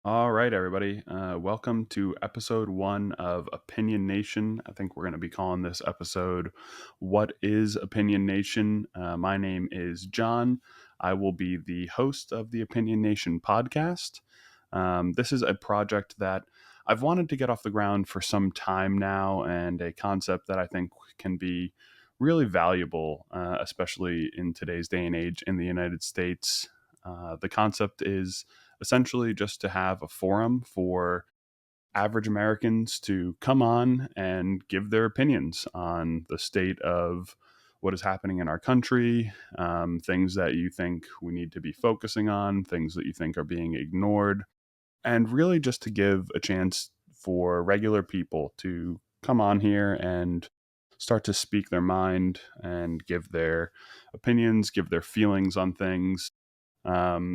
All right, everybody. Welcome to episode one of Opinion Nation. I think we're going to be calling this episode What is Opinion Nation? My name is John. I will be the host of the Opinion Nation podcast. This is a project that I've wanted to get off the ground for some time now, and a concept that I think can be really valuable, especially in today's day and age in the United States. The concept is essentially just to have a forum for average Americans to come on and give their opinions on the state of what is happening in our country, things that you think we need to be focusing on, things that you think are being ignored, and really just to give a chance for regular people to come on here and start to speak their mind and give their opinions, give their feelings on things.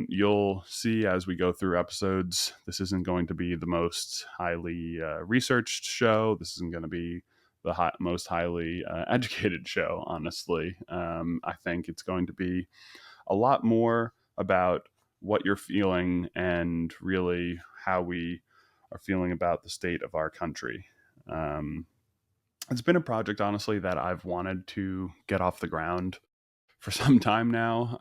You'll see as we go through episodes, this isn't going to be the most highly researched show. This isn't going to be the most highly educated show, honestly. I think it's going to be a lot more about what you're feeling and really how we are feeling about the state of our country. Um, it's been a project, honestly, that I've wanted to get off the ground for some time now.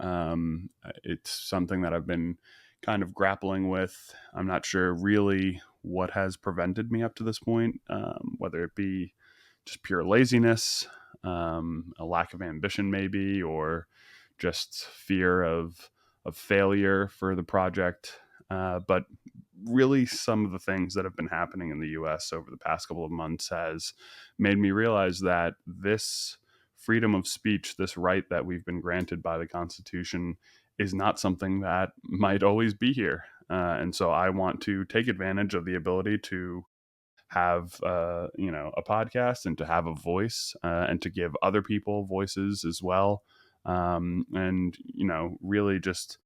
It's something that I've been kind of grappling with. I'm not sure really what has prevented me up to this point, whether it be just pure laziness, a lack of ambition, maybe, or just fear of failure for the project. But really, some of the things that have been happening in the U.S. over the past couple of months has made me realize that this freedom of speech, this right that we've been granted by the Constitution, is not something that might always be here. And so I want to take advantage of the ability to have a podcast and to have a voice and to give other people voices as well, and really just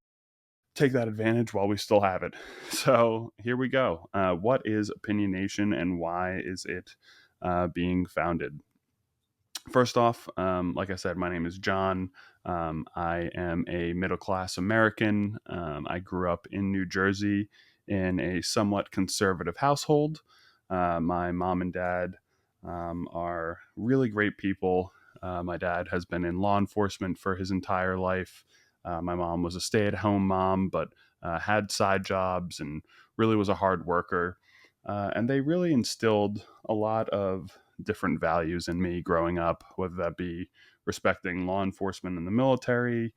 take that advantage while we still have it. So here we go. What is Opinion Nation and why is it being founded? First off, like I said, my name is John. I am a middle class American. I grew up in New Jersey in a somewhat conservative household. My mom and dad are really great people. My dad has been in law enforcement for his entire life. My mom was a stay at home mom, but had side jobs and really was a hard worker. And they really instilled a lot of different values in me growing up, whether that be respecting law enforcement and the military,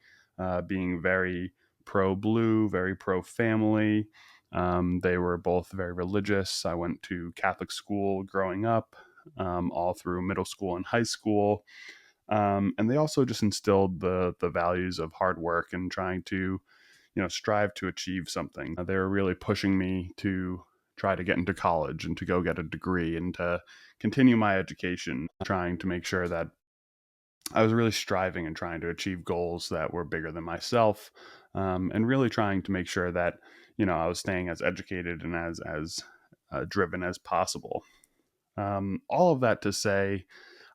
being very pro blue, very pro family. They were both very religious. I went to Catholic school growing up, all through middle school and high school. And they also just instilled the values of hard work and trying to, strive to achieve something. They were really pushing me to try to get into college and to go get a degree and to continue my education, trying to make sure that I was really striving and trying to achieve goals that were bigger than myself, and really trying to make sure that I was staying as educated and as driven as possible. All of that to say,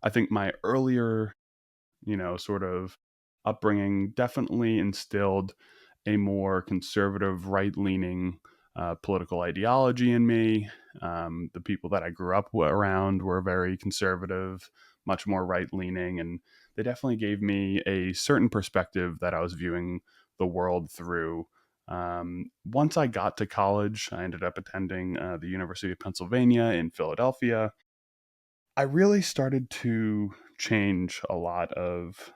I think my earlier sort of upbringing definitely instilled a more conservative, right leaning political ideology in me. The people that I grew up around were very conservative, much more right leaning, and they definitely gave me a certain perspective that I was viewing the world through. Once I got to college, I ended up attending the University of Pennsylvania in Philadelphia. I really started to change a lot of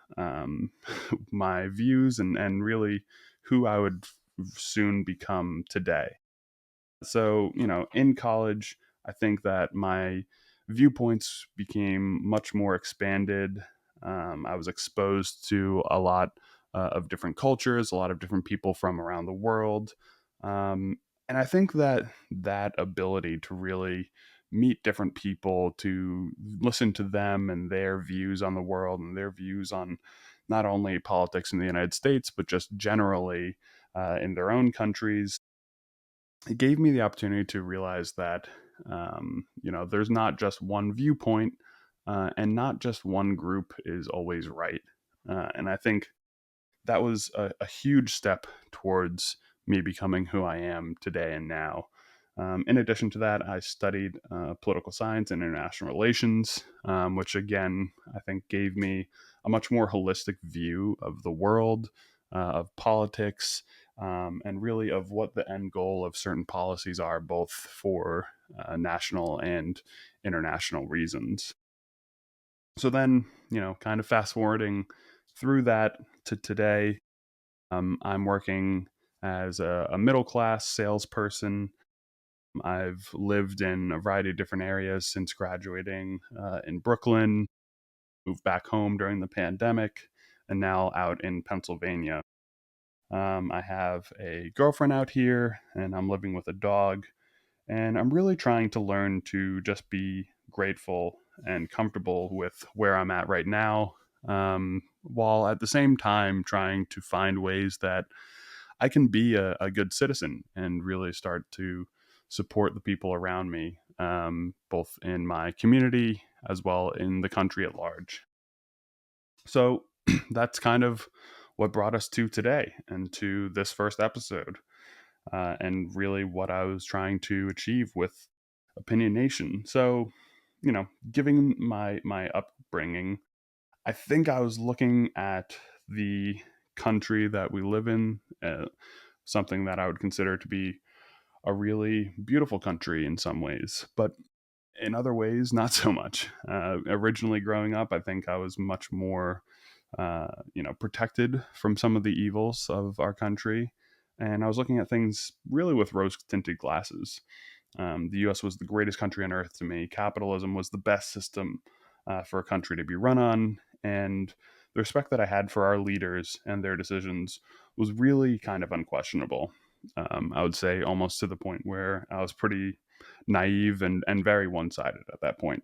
my views and really who I would soon become today. So, in college, I think that my viewpoints became much more expanded. I was exposed to a lot of different cultures, a lot of different people from around the world. And I think that that ability to really meet different people, to listen to them and their views on the world and their views on not only politics in the United States, but just generally in their own countries, it gave me the opportunity to realize that there's not just one viewpoint, and not just one group is always right. And I think that was a huge step towards me becoming who I am today and now. In addition to that, I studied political science and international relations, which again, I think gave me a much more holistic view of the world, of politics, and really of what the end goal of certain policies are, both for national and international reasons. So then, kind of fast forwarding through that to today, I'm working as a middle class salesperson. I've lived in a variety of different areas since graduating in Brooklyn, moved back home during the pandemic, and now out in Pennsylvania. I have a girlfriend out here, and I'm living with a dog. And I'm really trying to learn to just be grateful and comfortable with where I'm at right now, while at the same time trying to find ways that I can be a good citizen and really start to support the people around me, both in my community as well in the country at large. So that's kind of what brought us to today and to this first episode, and really what I was trying to achieve with Opinion Nation. So, giving my upbringing, I think I was looking at the country that we live in, something that I would consider to be a really beautiful country in some ways, but in other ways, not so much. Originally, growing up, I think I was much more, protected from some of the evils of our country, and I was looking at things really with rose-tinted glasses. The U.S. was the greatest country on earth to me. Capitalism was the best system for a country to be run on, and the respect that I had for our leaders and their decisions was really kind of unquestionable. I would say almost to the point where I was pretty naive and very one sided at that point.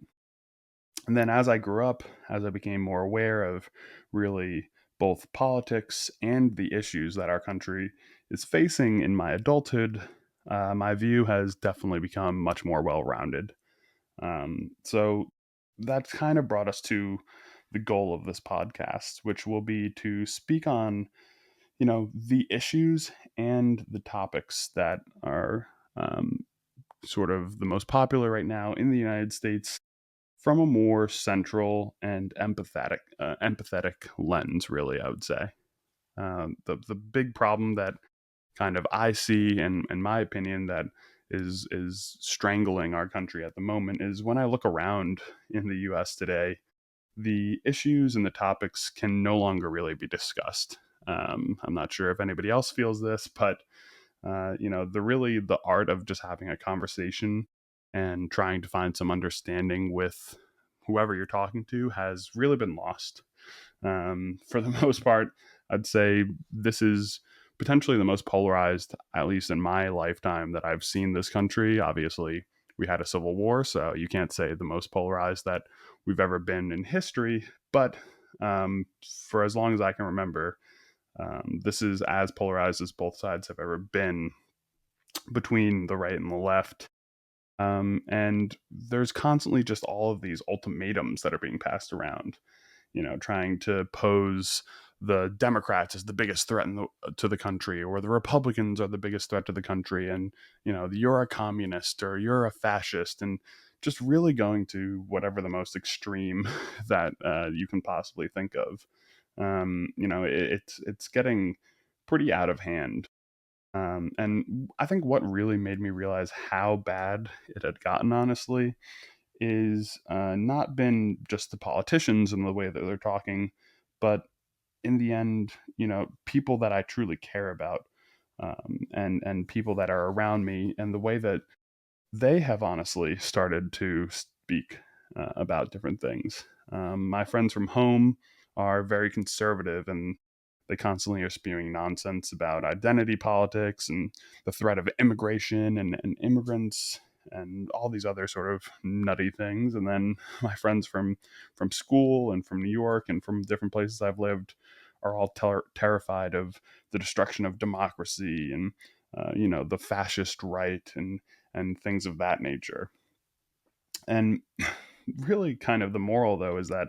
And then as I grew up, as I became more aware of really both politics and the issues that our country is facing in my adulthood, my view has definitely become much more well rounded. So that kind of brought us to the goal of this podcast, which will be to speak on, the issues and the topics that are sort of the most popular right now in the United States from a more central and empathetic lens. Really, I would say the big problem that kind of I see, and in my opinion, that is strangling our country at the moment is when I look around in the U.S. today, the issues and the topics can no longer really be discussed. I'm not sure if anybody else feels this, but the art of just having a conversation and trying to find some understanding with whoever you're talking to has really been lost. For the most part, I'd say this is potentially the most polarized, at least in my lifetime, that I've seen this country. Obviously, we had a civil war, so you can't say the most polarized that we've ever been in history. But for as long as I can remember, this is as polarized as both sides have ever been between the right and the left. And there's constantly just all of these ultimatums that are being passed around, trying to pose the Democrats as the biggest threat to the country, or the Republicans are the biggest threat to the country, and you're a communist or you're a fascist, and just really going to whatever the most extreme that you can possibly think of. It's getting pretty out of hand. And I think what really made me realize how bad it had gotten, honestly, is not been just the politicians and the way that they're talking, but in the end, people that I truly care about, and people that are around me, and the way that they have honestly started to speak about different things. My friends from home are very conservative, and they constantly are spewing nonsense about identity politics and the threat of immigration and immigrants and all these other sort of nutty things. And then my friends from school and from New York and from different places I've lived are all terrified of the destruction of democracy and the fascist right and things of that nature. And really, kind of the moral, though, is that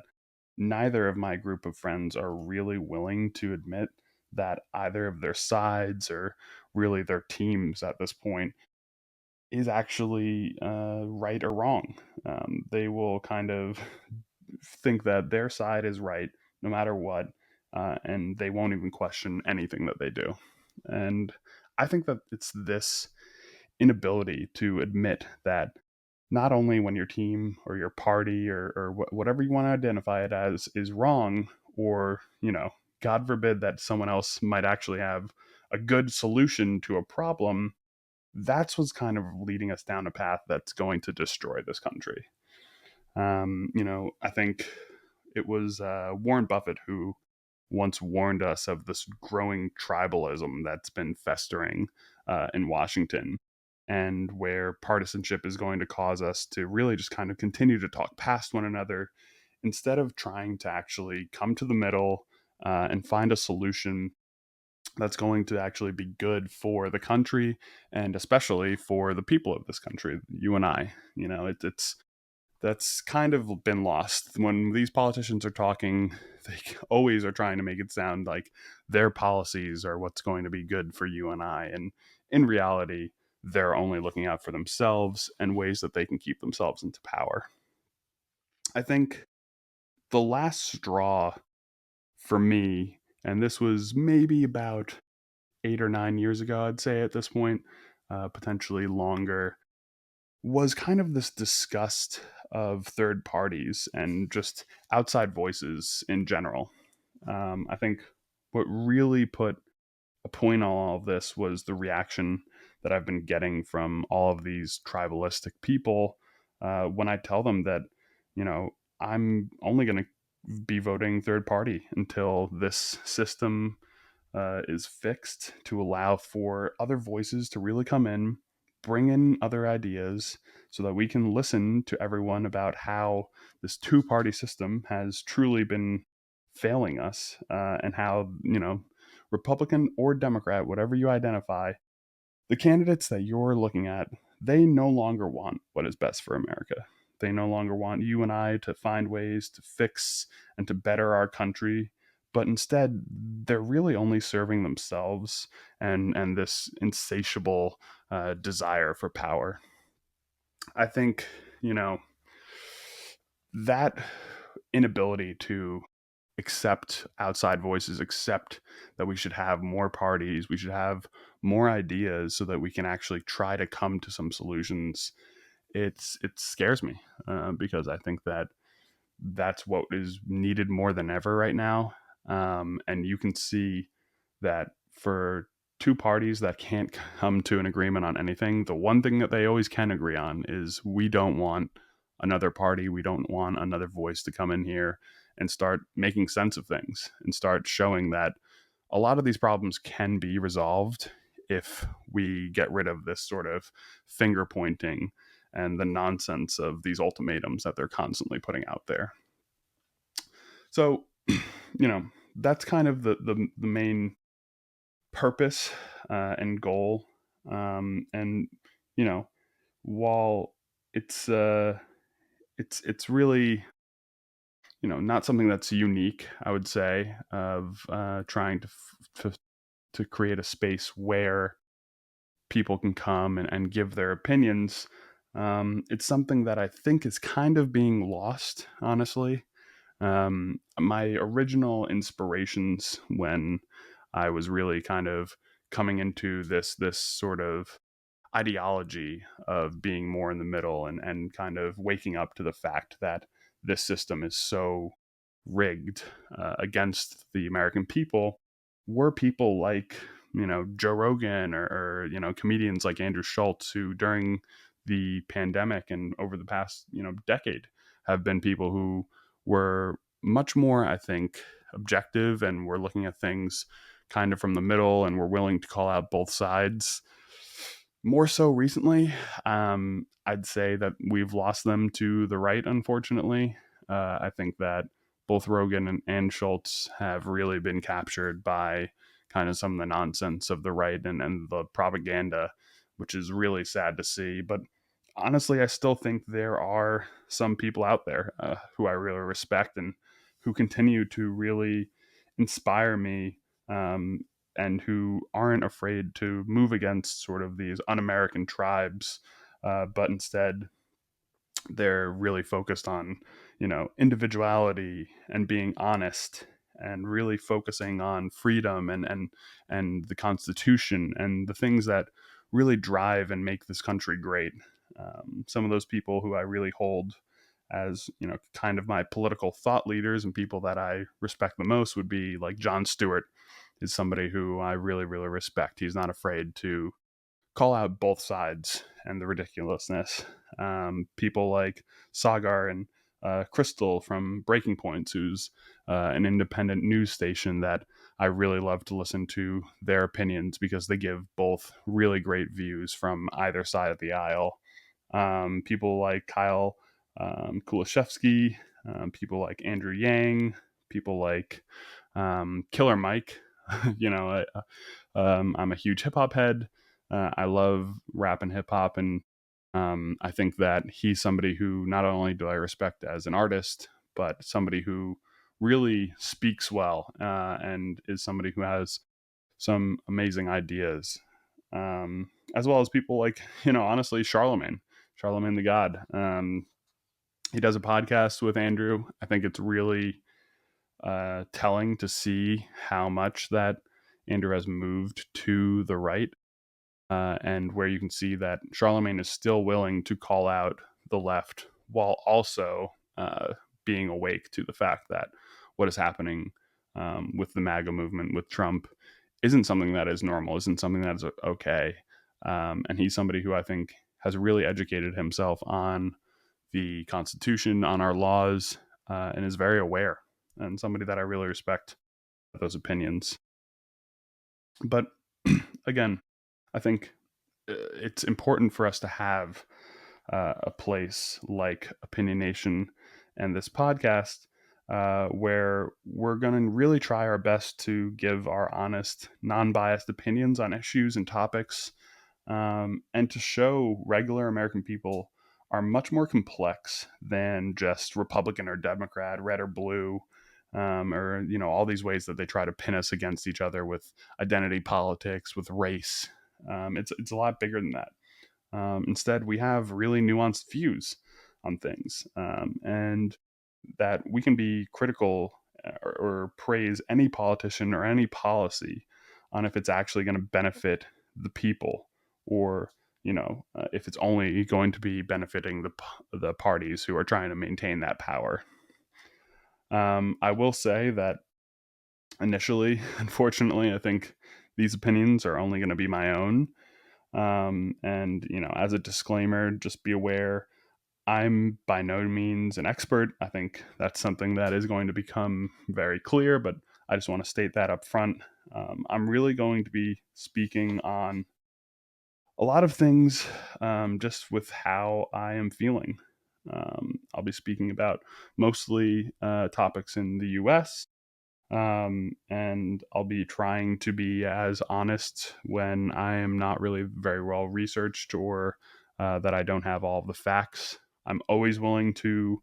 neither of my group of friends are really willing to admit that either of their sides or really their teams at this point is actually right or wrong. They will kind of think that their side is right no matter what, and they won't even question anything that they do. And I think that it's this inability to admit that not only when your team or your party or whatever you want to identify it as is wrong, or, God forbid that someone else might actually have a good solution to a problem, that's what's kind of leading us down a path that's going to destroy this country. I think it was Warren Buffett who once warned us of this growing tribalism that's been festering in Washington, and where partisanship is going to cause us to really just kind of continue to talk past one another instead of trying to actually come to the middle and find a solution that's going to actually be good for the country and especially for the people of this country, you and I. It's that's kind of been lost when these politicians are talking. They always are trying to make it sound like their policies are what's going to be good for you and I, and in reality they're only looking out for themselves and ways that they can keep themselves into power. I think the last straw for me, and this was maybe about 8 or 9 years ago, I'd say at this point, potentially longer, was kind of this disgust of third parties and just outside voices in general. I think what really put a point on all of this was the reaction that I've been getting from all of these tribalistic people when I tell them that, you know, I'm only going to be voting third party until this system is fixed to allow for other voices to really come in, bring in other ideas, so that we can listen to everyone about how this two-party system has truly been failing us, and how, Republican or Democrat, whatever you identify, the candidates that you're looking at, they no longer want what is best for America. They no longer want you and I to find ways to fix and to better our country, but instead they're really only serving themselves and this insatiable desire for power. I think, you know that inability to accept outside voices, accept that we should have more parties, we should have more ideas so that we can actually try to come to some solutions. It scares me because I think that that's what is needed more than ever right now. And you can see that for two parties that can't come to an agreement on anything, the one thing that they always can agree on is we don't want another party, we don't want another voice to come in here and start making sense of things and start showing that a lot of these problems can be resolved if we get rid of this sort of finger pointing and the nonsense of these ultimatums that they're constantly putting out there. So, that's kind of the main purpose and goal. And you know, while it's it's really, not something that's unique, I would say, of trying to create a space where people can come and give their opinions. It's something that I think is kind of being lost, honestly. My original inspirations when I was really kind of coming into this sort of ideology of being more in the middle and kind of waking up to the fact that this system is so rigged against the American people were people like, Joe Rogan or comedians like Andrew Schultz, who during the pandemic and over the past decade have been people who were much more, I think, objective and were looking at things kind of from the middle and were willing to call out both sides. More so recently, I'd say that we've lost them to the right, unfortunately. I think that both Rogan and Schultz have really been captured by kind of some of the nonsense of the right and the propaganda, which is really sad to see. But honestly, I still think there are some people out there who I really respect and who continue to really inspire me, and who aren't afraid to move against sort of these un American tribes but instead they're really focused on, individuality and being honest and really focusing on freedom and the Constitution and the things that really drive and make this country great. Some of those people who I really hold as, kind of my political thought leaders and people that I respect the most would be like Jon Stewart is somebody who I really, really respect. He's not afraid to call out both sides and the ridiculousness. People like Sagar and Crystal from Breaking Points, who's an independent news station that I really love to listen to their opinions because they give both really great views from either side of the aisle. People like Kyle Kulishevsky, people like Andrew Yang, people like Killer Mike. I'm a huge hip hop head. I love rap and hip hop, and I think that he's somebody who not only do I respect as an artist, but somebody who really speaks well and is somebody who has some amazing ideas, as well as people like honestly Charlemagne the God. He does a podcast with Andrew. I think it's really telling to see how much that Andrew has moved to the right, and where you can see that Charlemagne is still willing to call out the left while also being awake to the fact that what is happening with the MAGA movement with Trump isn't something that is normal, isn't something that is okay. And he's somebody who I think has really educated himself on the Constitution, on our laws, and is very aware, and somebody that I really respect those opinions. But again, I think it's important for us to have a place like Opinion Nation and this podcast where we're going to really try our best to give our honest, non biased opinions on issues and topics, and to show regular American people are much more complex than just Republican or Democrat, red or blue, or all these ways that they try to pin us against each other with identity politics, with race. It's a lot bigger than that. Instead, we have really nuanced views on things, and that we can be critical or praise any politician or any policy on if it's actually going to benefit the people, or if it's only going to be benefiting the parties who are trying to maintain that power. I will say that initially, unfortunately, I think these opinions are only going to be my own. And as a disclaimer, just be aware I'm by no means an expert. I think that's something that is going to become very clear, but I just want to state that up front. I'm really going to be speaking on a lot of things, just with how I am feeling. I'll be speaking about mostly topics in the US, and I'll be trying to be as honest when I am not really very well researched, or that I don't have all of the facts. I'm always willing to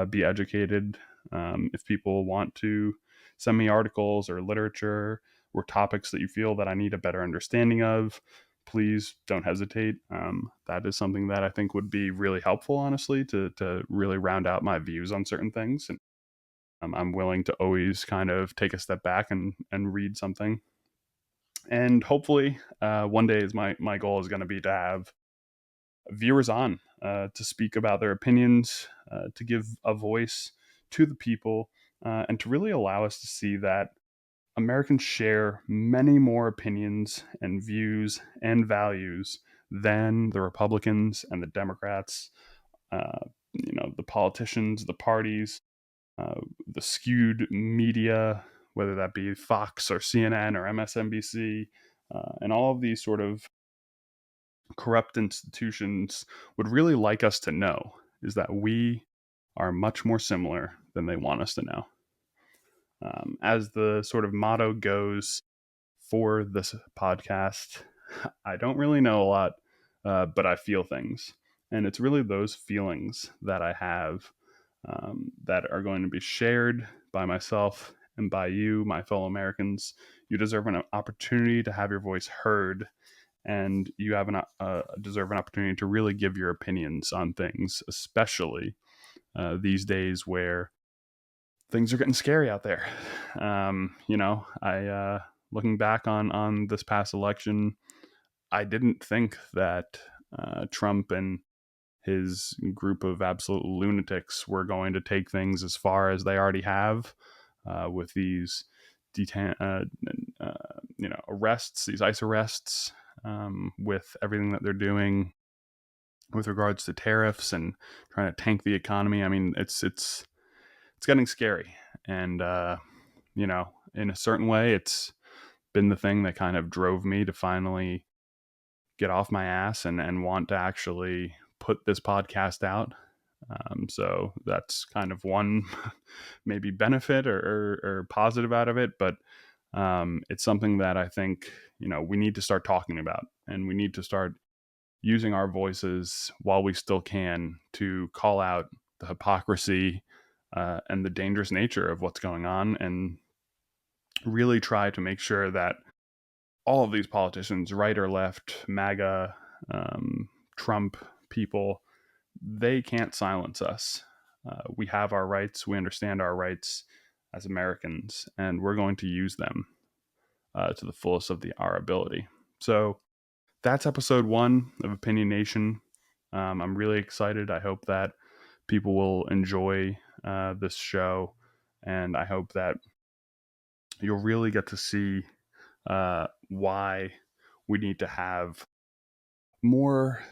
be educated. If people want to send me articles or literature or topics that you feel that I need a better understanding of, please don't hesitate. That is something that I think would be really helpful, honestly, to really round out my views on certain things. And I'm willing to always kind of take a step back and read something. And hopefully, one day is my goal is going to be to have viewers on to speak about their opinions, to give a voice to the people, and to really allow us to see that Americans share many more opinions and views and values than the Republicans and the Democrats, the politicians, the parties, the skewed media, whether that be Fox or CNN or MSNBC, and all of these sort of corrupt institutions would really like us to know is that we are much more similar than they want us to know. As the sort of motto goes for this podcast, I don't really know a lot, but I feel things. And it's really those feelings that I have that are going to be shared by myself and by you, my fellow Americans. You deserve an opportunity to have your voice heard and you have deserve an opportunity to really give your opinions on things, especially these days where things are getting scary out there. I looking back on this past election, I didn't think that Trump and his group of absolute lunatics were going to take things as far as they already have with these arrests, these ICE arrests, with everything that they're doing with regards to tariffs and trying to tank the economy. I mean, it's getting scary, and in a certain way, it's been the thing that kind of drove me to finally get off my ass and want to actually put this podcast out. So that's kind of one maybe benefit or positive out of it, but it's something that I think we need to start talking about, and we need to start using our voices while we still can to call out the hypocrisy and the dangerous nature of what's going on, and really try to make sure that all of these politicians, right or left, MAGA, Trump people, they can't silence us. We have our rights. We understand our rights as Americans, and we're going to use them to the fullest of our ability. So that's episode 1 of Opinion Nation. I'm really excited. I hope that people will enjoy this show, and I hope that you'll really get to see why we need to have more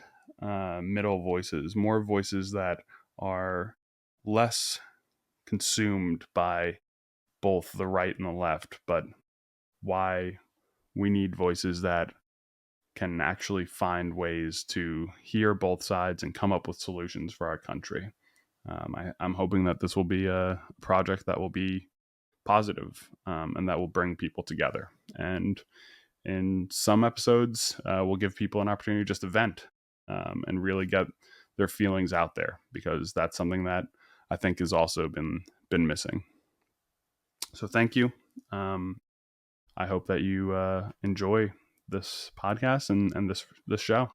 middle voices, more voices that are less consumed by both the right and the left, but why we need voices that can actually find ways to hear both sides and come up with solutions for our country. I'm hoping that this will be a project that will be positive, and that will bring people together. And in some episodes, we'll give people an opportunity to just to vent, and really get their feelings out there, because that's something that I think has also been missing. So thank you. I hope that you enjoy this podcast and this show.